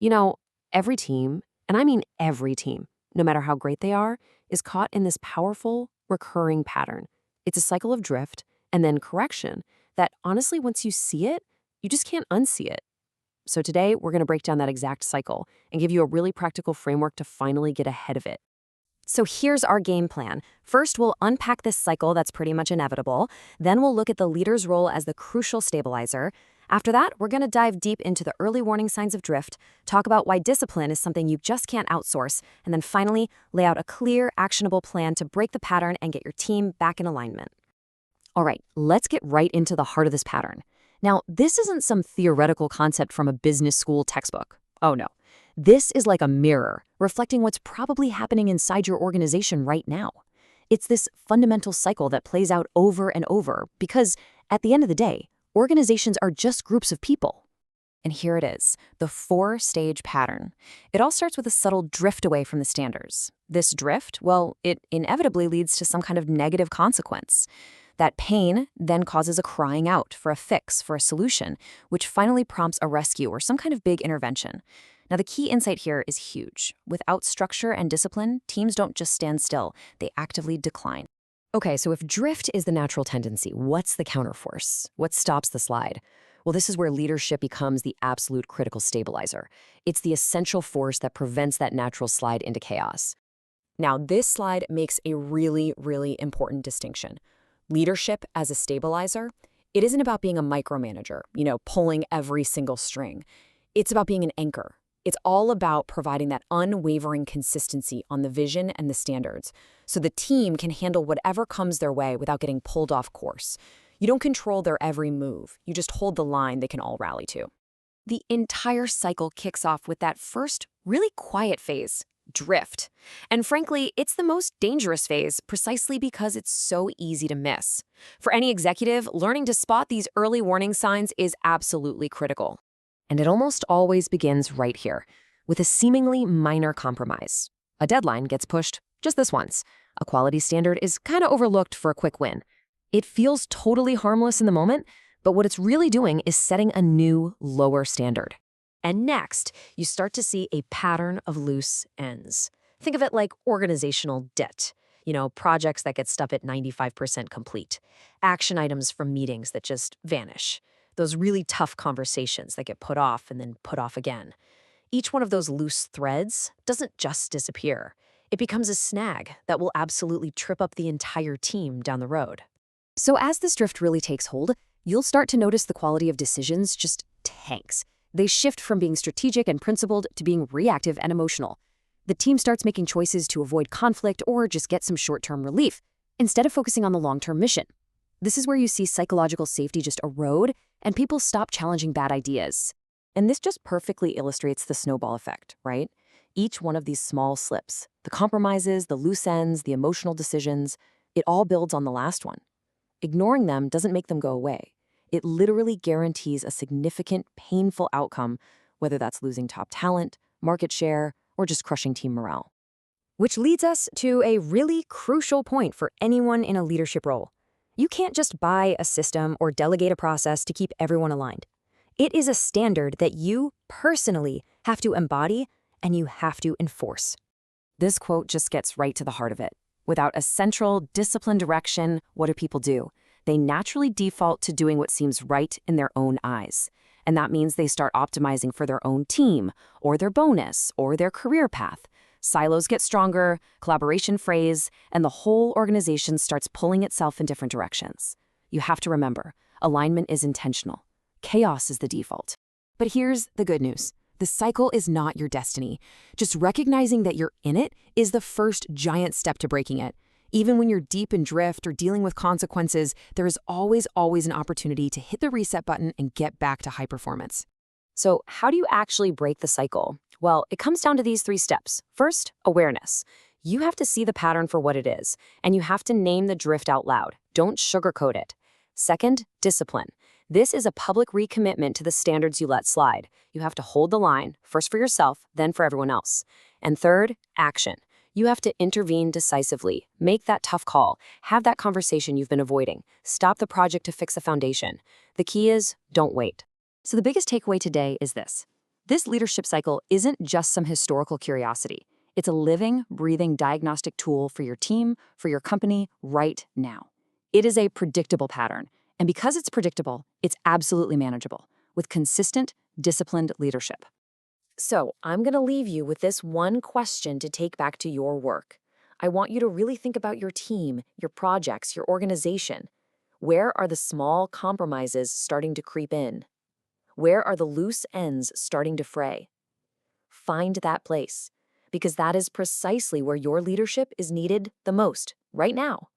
You know, every team, and I mean every team, no matter how great they are, is caught in this powerful, recurring pattern. It's a cycle of drift and then correction that honestly, once you see it, you just can't unsee it. So today, we're going to break down that exact cycle and give you a really practical framework to finally get ahead of it. So here's our game plan. First, we'll unpack this cycle that's pretty much inevitable. Then we'll look at the leader's role as the crucial stabilizer. After that, we're going to dive deep into the early warning signs of drift, talk about why discipline is something you just can't outsource, and then finally, lay out a clear, actionable plan to break the pattern and get your team back in alignment. All right, let's get right into the heart of this pattern. Now, this isn't some theoretical concept from a business school textbook. Oh no. This is like a mirror, reflecting what's probably happening inside your organization right now. It's this fundamental cycle that plays out over and over because, at the end of the day, organizations are just groups of people. And here it is, the four-stage pattern. It all starts with a subtle drift away from the standards. This drift, well, it inevitably leads to some kind of negative consequence. That pain then causes a crying out for a fix, for a solution, which finally prompts a rescue or some kind of big intervention. Now, the key insight here is huge. Without structure and discipline, teams don't just stand still, they actively decline. Okay, so if drift is the natural tendency, what's the counterforce? What stops the slide? Well, this is where leadership becomes the absolute critical stabilizer. It's the essential force that prevents that natural slide into chaos. Now, this slide makes a really, really important distinction. Leadership as a stabilizer, it isn't about being a micromanager, pulling every single string. It's about being an anchor. It's all about providing that unwavering consistency on the vision and the standards, so the team can handle whatever comes their way without getting pulled off course. You don't control their every move. You just hold the line they can all rally to. The entire cycle kicks off with that first, really quiet phase, drift. And frankly, it's the most dangerous phase precisely because it's so easy to miss. For any executive, learning to spot these early warning signs is absolutely critical. And it almost always begins right here, with a seemingly minor compromise. A deadline gets pushed just this once. A quality standard is kind of overlooked for a quick win. It feels totally harmless in the moment, but what it's really doing is setting a new, lower standard. And next, you start to see a pattern of loose ends. Think of it like organizational debt. Projects that get stuck at 95% complete. Action items from meetings that just vanish. Those really tough conversations that get put off and then put off again. Each one of those loose threads doesn't just disappear. It becomes a snag that will absolutely trip up the entire team down the road. So as this drift really takes hold, you'll start to notice the quality of decisions just tanks. They shift from being strategic and principled to being reactive and emotional. The team starts making choices to avoid conflict or just get some short-term relief, instead of focusing on the long-term mission. This is where you see psychological safety just erode and people stop challenging bad ideas. And this just perfectly illustrates the snowball effect, right? Each one of these small slips, the compromises, the loose ends, the emotional decisions, it all builds on the last one. Ignoring them doesn't make them go away. It literally guarantees a significant, painful outcome, whether that's losing top talent, market share, or just crushing team morale. Which leads us to a really crucial point for anyone in a leadership role. You can't just buy a system or delegate a process to keep everyone aligned. It is a standard that you personally have to embody and you have to enforce. This quote just gets right to the heart of it. Without a central, disciplined direction, what do people do? They naturally default to doing what seems right in their own eyes. And that means they start optimizing for their own team, or their bonus, or their career path. Silos get stronger, collaboration frays, and the whole organization starts pulling itself in different directions. You have to remember, alignment is intentional. Chaos is the default. But here's the good news. The cycle is not your destiny. Just recognizing that you're in it is the first giant step to breaking it. Even when you're deep in drift or dealing with consequences, there is always an opportunity to hit the reset button and get back to high performance. So how do you actually break the cycle? Well, it comes down to these 3 steps. First, awareness. You have to see the pattern for what it is, and you have to name the drift out loud. Don't sugarcoat it. Second, discipline. This is a public recommitment to the standards you let slide. You have to hold the line, first for yourself, then for everyone else. And third, action. You have to intervene decisively, make that tough call, have that conversation you've been avoiding, stop the project to fix the foundation. The key is, don't wait. So the biggest takeaway today is this. This leadership cycle isn't just some historical curiosity. It's a living, breathing diagnostic tool for your team, for your company, right now. It is a predictable pattern, and because it's predictable, it's absolutely manageable, with consistent, disciplined leadership. So, I'm going to leave you with this one question to take back to your work. I want you to really think about your team, your projects, your organization. Where are the small compromises starting to creep in? Where are the loose ends starting to fray? Find that place, because that is precisely where your leadership is needed the most, right now.